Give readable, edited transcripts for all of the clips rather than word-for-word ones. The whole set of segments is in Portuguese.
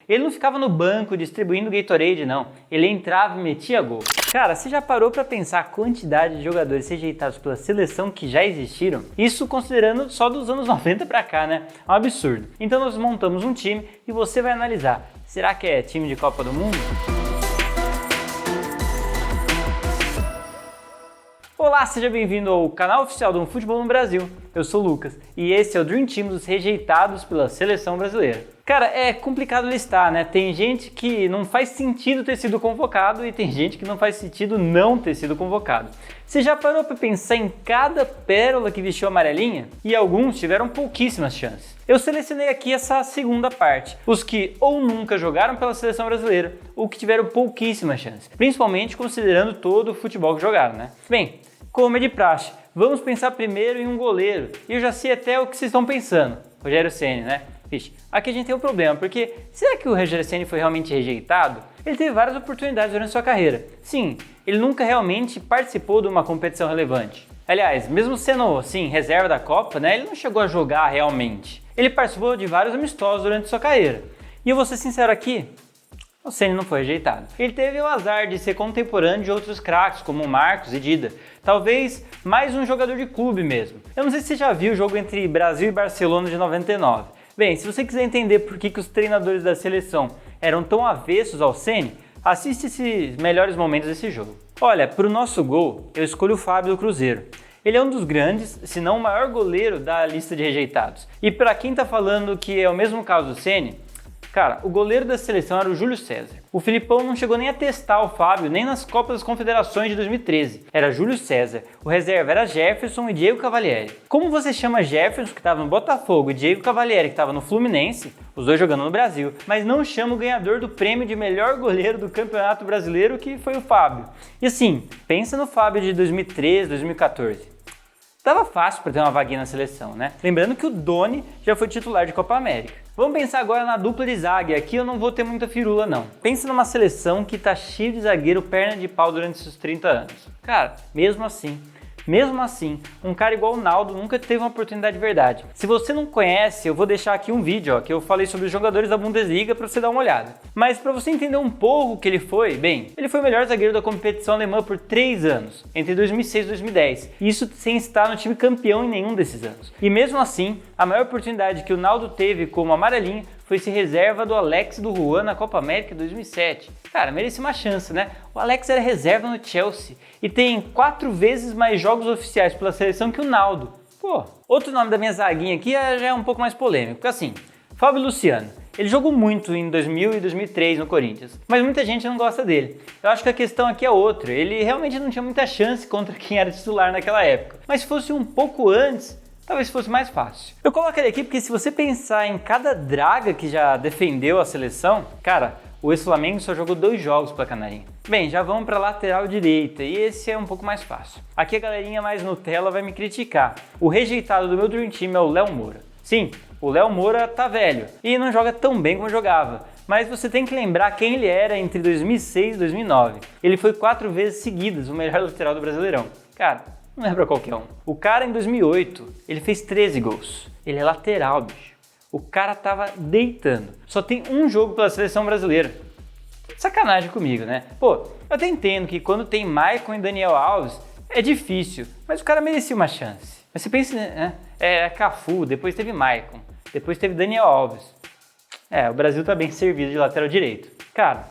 Ele não ficava no banco distribuindo Gatorade, não. Ele entrava e metia gol. Cara, você já parou pra pensar a quantidade de jogadores rejeitados pela seleção que já existiram? Isso considerando só dos anos 90 pra cá, né? É um absurdo. Então nós montamos um time e você vai analisar. Será que é time de Copa do Mundo? Olá, seja bem-vindo ao canal oficial do Futebol no Brasil. Eu sou o Lucas e esse é o Dream Team dos rejeitados pela seleção brasileira. Cara, é complicado listar, né? Tem gente que não faz sentido ter sido convocado e tem gente que não faz sentido não ter sido convocado. Você já parou para pensar em cada pérola que vestiu amarelinha? E alguns tiveram pouquíssimas chances. Eu selecionei aqui essa segunda parte, os que ou nunca jogaram pela seleção brasileira ou que tiveram pouquíssimas chances, principalmente considerando todo o futebol que jogaram, né? Bem, como é de praxe, vamos pensar primeiro em um goleiro. E eu já sei até o que vocês estão pensando, Rogério Ceni, né? Vixe, aqui a gente tem um problema, porque será que o Rogério Ceni foi realmente rejeitado? Ele teve várias oportunidades durante sua carreira. Sim, ele nunca realmente participou de uma competição relevante. Aliás, mesmo sendo, sim, reserva da Copa, né, ele não chegou a jogar realmente. Ele participou de vários amistosos durante sua carreira. E eu vou ser sincero aqui, o Ceni não foi rejeitado. Ele teve o azar de ser contemporâneo de outros craques, como Marcos e Dida. Talvez mais um jogador de clube mesmo. Eu não sei se você já viu o jogo entre Brasil e Barcelona de 99. Bem, se você quiser entender por que os treinadores da seleção eram tão avessos ao Ceni, assiste esses melhores momentos desse jogo. Olha, para o nosso gol, eu escolho o Fábio do Cruzeiro. Ele é um dos grandes, se não o maior goleiro da lista de rejeitados. E para quem tá falando que é o mesmo caso do Ceni, cara, o goleiro da seleção era o Júlio César. O Filipão não chegou nem a testar o Fábio, nem nas Copas das Confederações de 2013. Era Júlio César. O reserva era Jefferson e Diego Cavalieri. Como você chama Jefferson, que estava no Botafogo, e Diego Cavalieri, que estava no Fluminense, os dois jogando no Brasil, mas não chama o ganhador do prêmio de melhor goleiro do Campeonato Brasileiro, que foi o Fábio. E assim, pensa no Fábio de 2013, 2014. Tava fácil para ter uma vaguinha na seleção, né? Lembrando que o Doni já foi titular de Copa América. Vamos pensar agora na dupla de zaga, e aqui eu não vou ter muita firula não. Pensa numa seleção que tá cheio de zagueiro perna de pau durante esses 30 anos. Cara, mesmo assim, um cara igual o Naldo nunca teve uma oportunidade de verdade. Se você não conhece, eu vou deixar aqui um vídeo que eu falei sobre os jogadores da Bundesliga para você dar uma olhada. Mas para você entender um pouco o que ele foi, bem, ele foi o melhor zagueiro da competição alemã por 3 anos, entre 2006 e 2010. Isso sem estar no time campeão em nenhum desses anos. E mesmo assim, a maior oportunidade que o Naldo teve como amarelinho foi ser reserva do Alex e do Juan na Copa América 2007. Cara, merecia uma chance, né? O Alex era reserva no Chelsea e tem 4 vezes mais jogos oficiais pela seleção que o Naldo. Pô, outro nome da minha zaguinha aqui já é um pouco mais polêmico, porque assim, Fábio Luciano. Ele jogou muito em 2000 e 2003 no Corinthians, mas muita gente não gosta dele. Eu acho que a questão aqui é outra, ele realmente não tinha muita chance contra quem era titular naquela época. Mas se fosse um pouco antes, talvez fosse mais fácil. Eu coloco ele aqui porque se você pensar em cada draga que já defendeu a seleção, cara, o ex-Flamengo só jogou 2 jogos pela Canarinha. Bem, já vamos para lateral direita e esse é um pouco mais fácil. Aqui a galerinha mais Nutella vai me criticar. O rejeitado do meu Dream Team é o Léo Moura. Sim, o Léo Moura tá velho e não joga tão bem como jogava. Mas você tem que lembrar quem ele era entre 2006 e 2009. Ele foi 4 vezes seguidas o melhor lateral do Brasileirão. Cara, não é pra qualquer um. O cara em 2008, ele fez 13 gols. Ele é lateral, bicho. O cara tava deitando. Só tem um jogo pela seleção brasileira. Sacanagem comigo, né? Pô, eu até entendo que quando tem Maicon e Daniel Alves, é difícil. Mas o cara merecia uma chance. Mas você pensa, né? É Cafu, depois teve Maicon, depois teve Daniel Alves. O Brasil tá bem servido de lateral direito. Cara,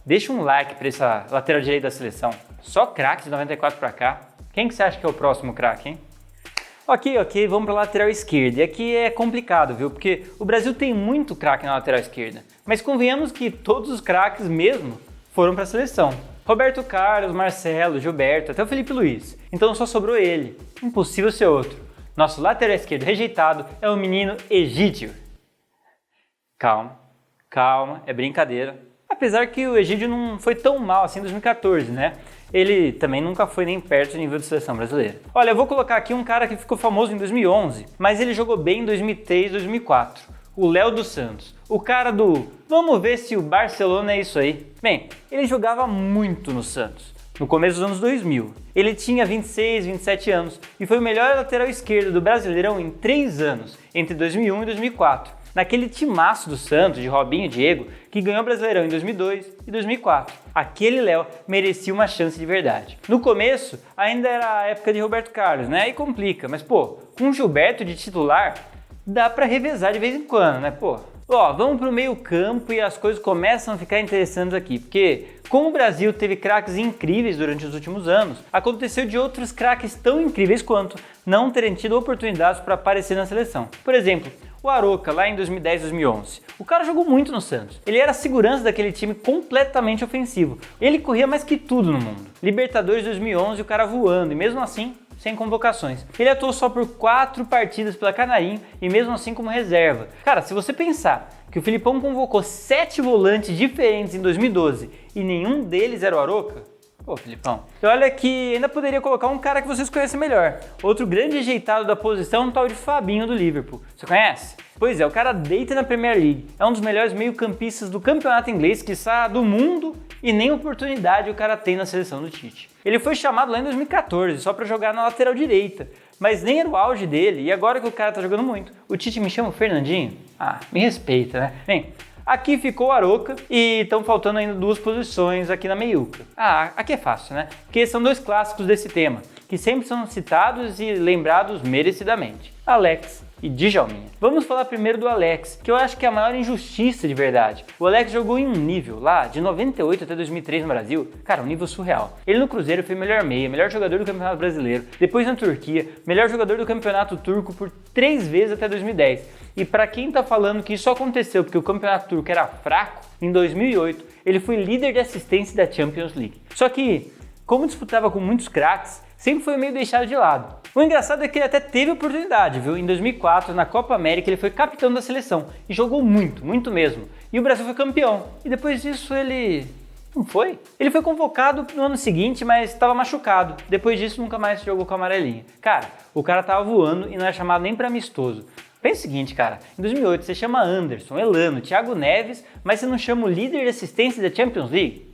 deixa um like pra essa lateral direita da seleção. Só craque de 94 pra cá. Quem que você acha que é o próximo craque, hein? Ok, vamos pra lateral esquerda. E aqui é complicado, viu? Porque o Brasil tem muito craque na lateral esquerda. Mas convenhamos que todos os craques mesmo foram pra seleção. Roberto Carlos, Marcelo, Gilberto, até o Felipe Luiz. Então só sobrou ele. Impossível ser outro. Nosso lateral esquerdo rejeitado é o menino Egídio. Calma, é brincadeira. Apesar que o Egídio não foi tão mal assim em 2014, né? Ele também nunca foi nem perto do nível de seleção brasileira. Olha, eu vou colocar aqui um cara que ficou famoso em 2011, mas ele jogou bem em 2003 e 2004. O Léo dos Santos. O cara do vamos ver se o Barcelona é isso aí. Bem, ele jogava muito no Santos, no começo dos anos 2000. Ele tinha 26, 27 anos e foi o melhor lateral esquerdo do Brasileirão em 3 anos, entre 2001 e 2004. naquele timaço do Santos, de Robinho e Diego, que ganhou o Brasileirão em 2002 e 2004. Aquele Léo merecia uma chance de verdade. No começo, ainda era a época de Roberto Carlos, né? Aí complica, mas pô, com o Gilberto de titular, dá pra revezar de vez em quando, né, pô? Ó, vamos pro meio campo e as coisas começam a ficar interessantes aqui, porque como o Brasil teve craques incríveis durante os últimos anos, aconteceu de outros craques tão incríveis quanto não terem tido oportunidades para aparecer na seleção. Por exemplo, o Arouca, lá em 2010, 2011. O cara jogou muito no Santos. Ele era a segurança daquele time completamente ofensivo. Ele corria mais que tudo no mundo. Libertadores 2011, o cara voando, e mesmo assim, sem convocações. Ele atuou só por 4 partidas pela Canarinho e mesmo assim como reserva. Cara, se você pensar que o Filipão convocou 7 volantes diferentes em 2012 e nenhum deles era o Arouca, pô, Filipão. E olha que ainda poderia colocar um cara que vocês conhecem melhor. Outro grande ajeitado da posição é um tal de Fabinho do Liverpool. Você conhece? Pois é, o cara deita na Premier League. É um dos melhores meio-campistas do campeonato inglês, quiçá do mundo, e nem oportunidade o cara tem na seleção do Tite. Ele foi chamado lá em 2014 só para jogar na lateral direita, mas nem era o auge dele, e agora que o cara tá jogando muito, o Tite me chama o Fernandinho? Ah, me respeita, né? Bem, aqui ficou o Arouca e estão faltando ainda 2 posições aqui na meiuca. Ah, aqui é fácil, né? Porque são 2 clássicos desse tema, que sempre são citados e lembrados merecidamente. Alex e Djalminha. Vamos falar primeiro do Alex, que eu acho que é a maior injustiça de verdade. O Alex jogou em um nível lá, de 98 até 2003 no Brasil, cara, um nível surreal. Ele no Cruzeiro foi melhor meia, melhor jogador do Campeonato Brasileiro, depois na Turquia, melhor jogador do Campeonato Turco por 3 vezes até 2010. E pra quem tá falando que isso aconteceu porque o Campeonato Turco era fraco, em 2008 ele foi líder de assistência da Champions League. Só que, como disputava com muitos craques, sempre foi meio deixado de lado. O engraçado é que ele até teve oportunidade, viu? Em 2004, na Copa América, ele foi capitão da seleção e jogou muito, muito mesmo. E o Brasil foi campeão. E depois disso ele... não foi? Ele foi convocado no ano seguinte, mas estava machucado. Depois disso nunca mais jogou com a amarelinha. Cara, o cara tava voando e não é chamado nem para amistoso. Pensa o seguinte, cara, em 2008 você chama Anderson, Elano, Thiago Neves, mas você não chama o líder de assistência da Champions League?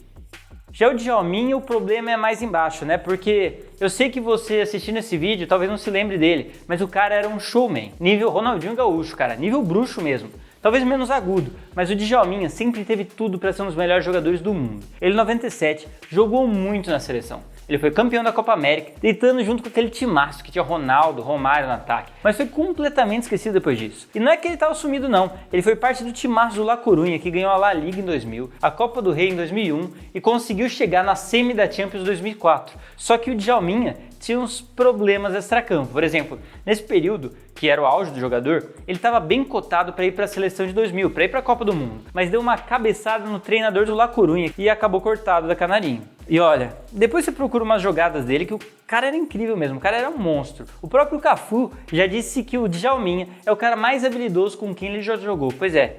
Já o Djalminha, o problema é mais embaixo, né? Porque eu sei que você assistindo esse vídeo talvez não se lembre dele, mas o cara era um showman, nível Ronaldinho Gaúcho, cara, nível bruxo mesmo. Talvez menos agudo, mas o Djalminha sempre teve tudo para ser um dos melhores jogadores do mundo. Ele em 97 jogou muito na seleção. Ele foi campeão da Copa América, deitando junto com aquele timaço que tinha Ronaldo, Romário no ataque, mas foi completamente esquecido depois disso. E não é que ele estava sumido não, ele foi parte do timaço do La Coruña, que ganhou a La Liga em 2000, a Copa do Rei em 2001 e conseguiu chegar na semi da Champions em 2004. Só que o Djalminha tinha uns problemas extracampo. Por exemplo, nesse período, que era o auge do jogador, ele estava bem cotado para ir para a seleção de 2000, para ir para a Copa do Mundo, mas deu uma cabeçada no treinador do La Coruña e acabou cortado da Canarinho. E olha, depois você procura umas jogadas dele que o cara era incrível mesmo, o cara era um monstro. O próprio Cafu já disse que o Djalminha é o cara mais habilidoso com quem ele já jogou. Pois é,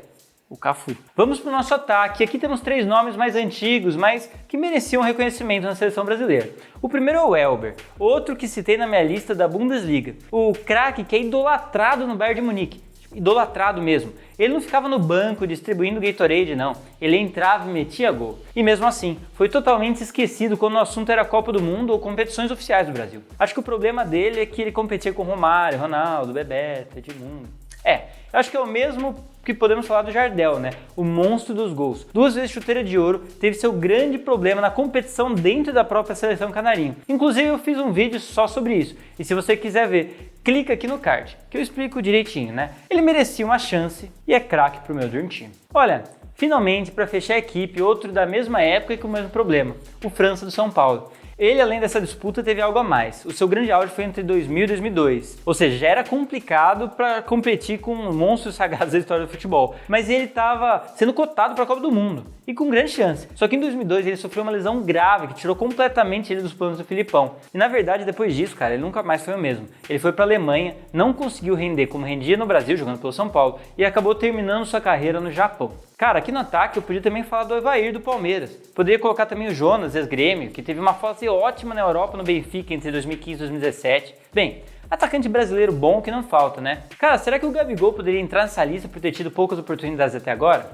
o Cafu. Vamos para o nosso ataque. Aqui temos 3 nomes mais antigos, mas que mereciam reconhecimento na seleção brasileira. O primeiro é o Elber, outro que citei na minha lista da Bundesliga. O craque que é idolatrado no Bayern de Munique. Idolatrado mesmo. Ele não ficava no banco distribuindo Gatorade, não. Ele entrava e metia gol. E mesmo assim, foi totalmente esquecido quando o assunto era Copa do Mundo ou competições oficiais do Brasil. Acho que o problema dele é que ele competia com Romário, Ronaldo, Bebeto, Edmundo. Eu acho que é o mesmo que podemos falar do Jardel, né? O monstro dos gols. 2 vezes chuteira de ouro, teve seu grande problema na competição dentro da própria seleção canarinho. Inclusive eu fiz um vídeo só sobre isso. E se você quiser ver, clica aqui no card, que eu explico direitinho, né? Ele merecia uma chance e é craque pro meu Dream Team. Olha, finalmente, para fechar a equipe, outro da mesma época e com o mesmo problema, o França do São Paulo. Ele, além dessa disputa, teve algo a mais. O seu grande auge foi entre 2000 e 2002. Ou seja, já era complicado para competir com monstros sagrados da história do futebol. Mas ele estava sendo cotado para a Copa do Mundo. E com grande chance. Só que em 2002 ele sofreu uma lesão grave que tirou completamente ele dos planos do Filipão. E na verdade, depois disso, cara, ele nunca mais foi o mesmo. Ele foi para a Alemanha, não conseguiu render como rendia no Brasil, jogando pelo São Paulo, e acabou terminando sua carreira no Japão. Cara, aqui no ataque eu podia também falar do Evair do Palmeiras. Poderia colocar também o Jonas, ex-Grêmio, que teve uma fase ótima na Europa no Benfica entre 2015 e 2017. Bem, atacante brasileiro bom que não falta, né? Cara, será que o Gabigol poderia entrar nessa lista por ter tido poucas oportunidades até agora?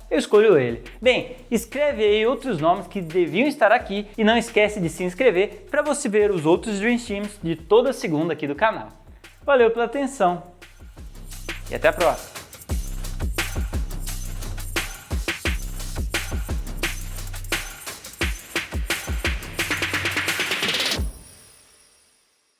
Eu escolho ele. Bem, escreve aí outros nomes que deviam estar aqui e não esquece de se inscrever para você ver os outros Dream Teams de toda segunda aqui do canal. Valeu pela atenção e até a próxima!